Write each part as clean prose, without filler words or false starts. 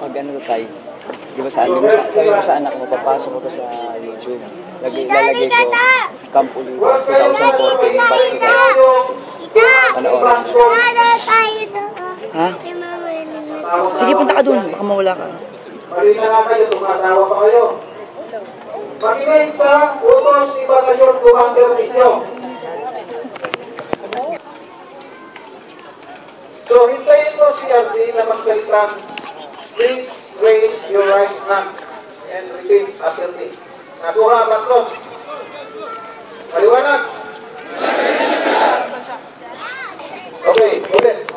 pag ano tayo, di ba sabi mo sa anak mo, papasok ko to sa YouTube. Lalagay ko, Camp Oliva 2014, batch ko tayo. Panoorin mo. Ha? Sige, punta ka dun, baka mawala ka. Marina nga kayo, tumatawa pa kayo. Makinig sa utos ni Batalyon Commander ninyo. So, hintayin mo si RD na magsalita. Please raise your right hand and repeat after me. Nakuha ba ito? Maliwanag? Okay, ulit.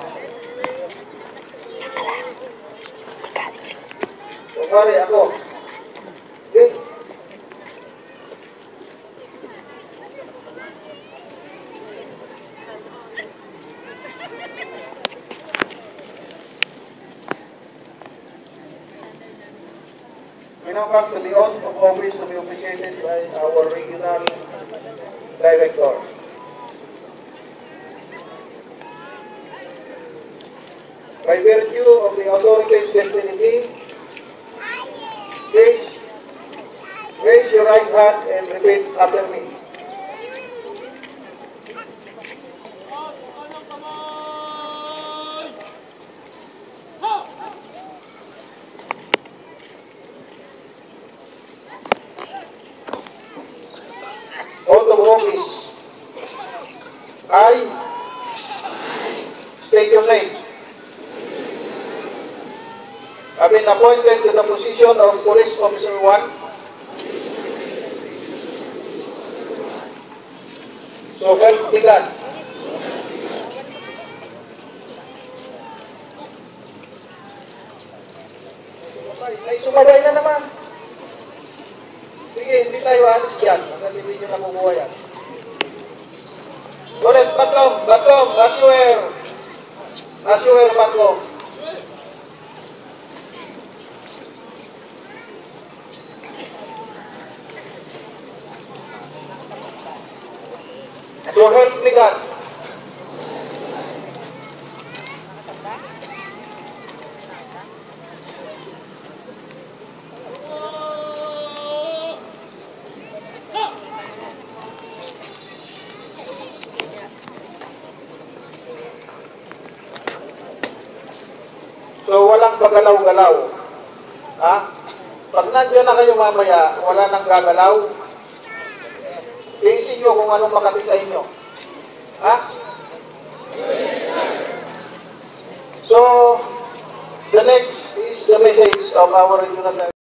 Kumari ako. Okay. We now come to the oath of office to be officiated by our regional director. By virtue of the authorities vested in me, please raise your right hand and repeat after me. Oath of office. I state your name. Have been appointed to the position of Police Officer 1. So help me God. Ay, sumabay na naman. Sige, hindi tayo alis yan. Hanggang hindi nyo nakukuha yan. Ulit, batlong, aswear, batlong. So help me God. So walang pagalaw-galaw. Ha? Pag nandiyan na kayo mamaya, wala nang gagalaw. Tingin nyo kung anong makati sa inyo. Ha? So, the next is the message of our regional